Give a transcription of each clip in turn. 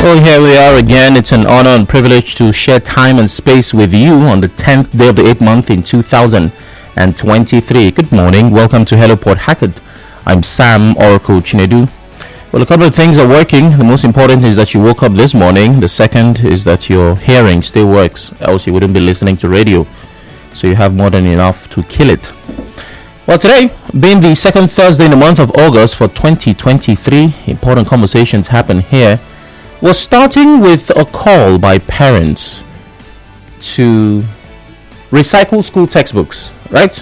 Here we are again. It's an honor and privilege to share time and space with you on the 10th day of the 8th month in 2023. Good morning. Welcome to Hello Port Hackett. I'm Sam Oracle Chinedu. Well, a couple of things are working. The most important is that you woke up this morning. The second is that your hearing still works, else you wouldn't be listening to radio. So you have more than enough to kill it. Well, today, being the second Thursday in the month of August for 2023, important conversations happen here. We're starting with a call by parents to recycle school textbooks, right?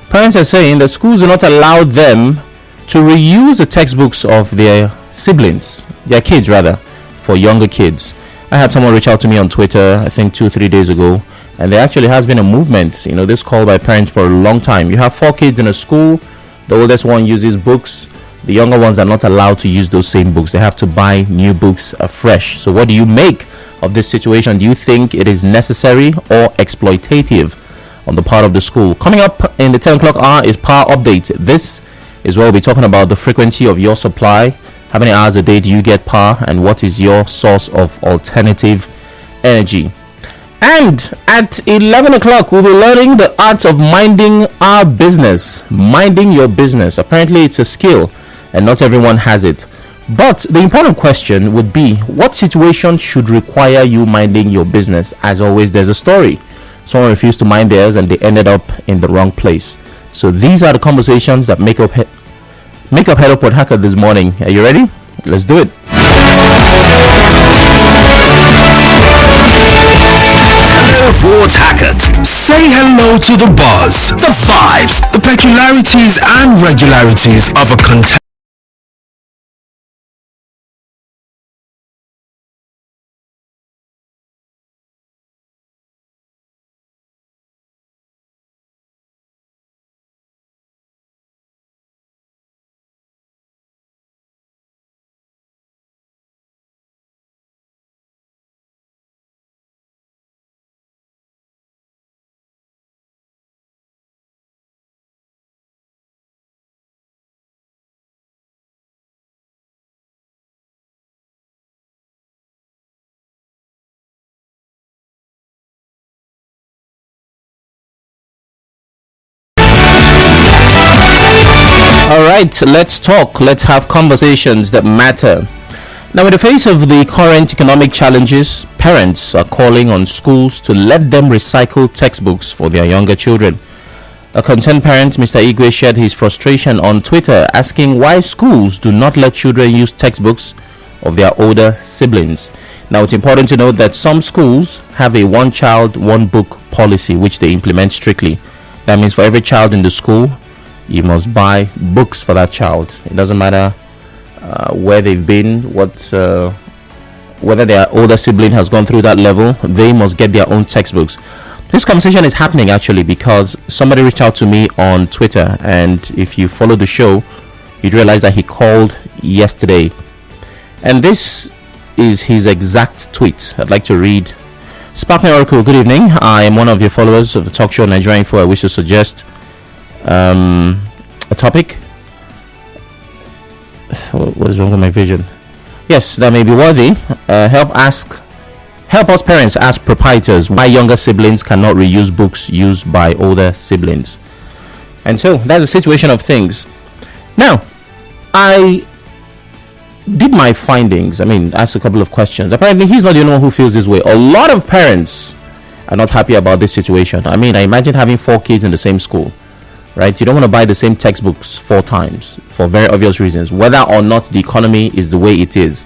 Parents are saying that schools do not allow them to reuse the textbooks of their siblings, their kids rather, for younger kids. I had someone reach out to me on Twitter, I think 2-3 days ago, and there actually has been a movement, this call by parents for a long time. You have 4 kids in a school, the oldest one uses books. The younger ones are not allowed to use those same books. They have to buy new books afresh. So what do you make of this situation? Do you think it is necessary or exploitative on the part of the school? Coming up in the 10 o'clock hour is Power Update. This is where we'll be talking about the frequency of your supply. How many hours a day do you get power? And what is your source of alternative energy? And at 11 o'clock, we'll be learning the art of minding our business. Minding your business. Apparently, it's a skill, and not everyone has it. But the important question would be, what situation should require you minding your business? As always, there's a story. Someone refused to mind theirs, and they ended up in the wrong place. So these are the conversations that make up Hello Port Hackett this morning. Are you ready? Let's do it. Hello Port Hackett. Say hello to the buzz, the vibes, the peculiarities and regularities of a content. All right, let's talk. Let's have conversations that matter. Now, in the face of the current economic challenges, parents are calling on schools to let them recycle textbooks for their younger children. A concerned parent, Mr. Igwe, shared his frustration on Twitter, asking why schools do not let children use textbooks of their older siblings. Now, it's important to note that some schools have a one child, one book policy, which they implement strictly. That means for every child in the school, you must buy books for that child. It doesn't matter where they've been, whether their older sibling has gone through that level, they must get their own textbooks. This conversation is happening actually because somebody reached out to me on Twitter, and if you follow the show, you'd realize that he called yesterday. And this is his exact tweet. I'd like to read. Sparkling Oracle, good evening. I am one of your followers of the talk show Nigerian Info. I wish to suggest a topic. What is wrong with my vision? Yes, that may be worthy. Help us parents ask proprietors why younger siblings cannot reuse books used by older siblings. And so that's the situation of things. Now, I did my findings. Asked a couple of questions. Apparently, he's not the only one who feels this way. A lot of parents are not happy about this situation. I imagine having 4 kids in the same school. Right, you don't want to buy the same textbooks 4 times for very obvious reasons, whether or not the economy is the way it is.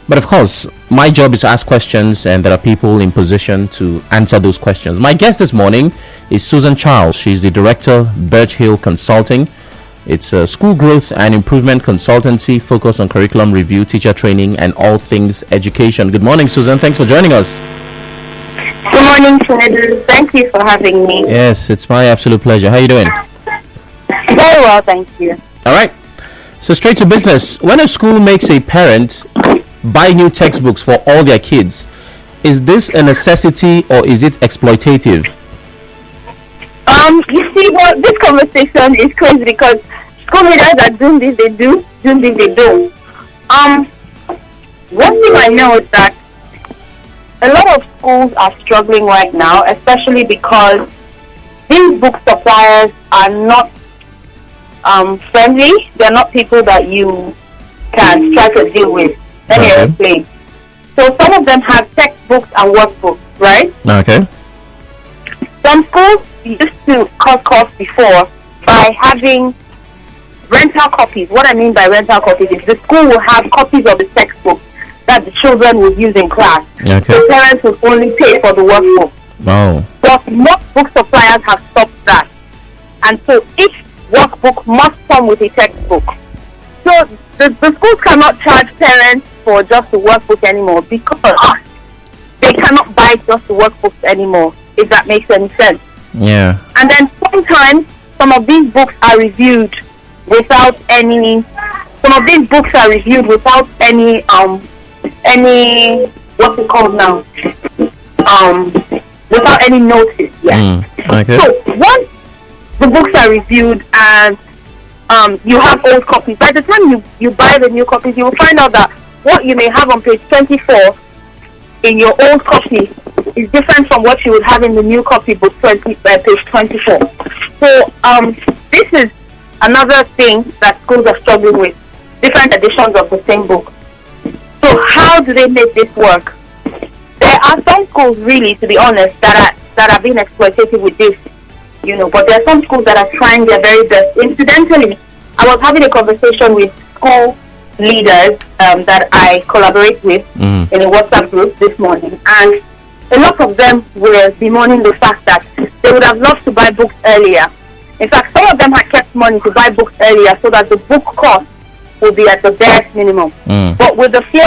But of course, my job is to ask questions, and there are people in position to answer those questions. My guest this morning is Susan Charles. She's the director, Birch Consulting. It's a school growth and improvement consultancy focused on curriculum review, teacher training, and all things education. Good morning, Susan. Thanks for joining us. Good morning, Chinedu. Thank you for having me. Yes, it's my absolute pleasure. How are you doing? Very well, thank you. All right. So straight to business. When a school makes a parent buy new textbooks for all their kids, is this a necessity or is it exploitative? You see what, this conversation is crazy because school leaders are doing this, they do, doing this, they don't. one thing I know is that a lot of schools are struggling right now, especially because these book suppliers are not friendly. They're not people that you can strike a deal with. Let me explain. So some of them have textbooks and workbooks, right? Okay. Some schools used to cut costs before by having rental copies. What I mean by rental copies is the school will have copies of the textbook that the children would use in class. Okay. The parents would only pay for the workbook. Oh. But most book suppliers have stopped that. And so each workbook must come with a textbook. So the schools cannot charge parents for just the workbook anymore because they cannot buy just the workbooks anymore, if that makes any sense. Yeah. And then sometimes some of these books are reviewed without any what's it called now? Without any notice. Yeah. Okay. So once the books are reviewed and you have old copies, by the time you buy the new copies, you will find out that what you may have on page 24 in your old copy is different from what you would have in the new copy book page 24. So this is another thing that schools are struggling with, different editions of the same book. So how do they make this work? There are some schools, really, to be honest, that are being exploitative with this, but there are some schools that are trying their very best. Incidentally, I was having a conversation with school leaders that I collaborate with in a WhatsApp group this morning, and a lot of them were bemoaning the fact that they would have loved to buy books earlier. In fact, some of them had kept money to buy books earlier so that the book cost would be at the bare minimum. But with the fear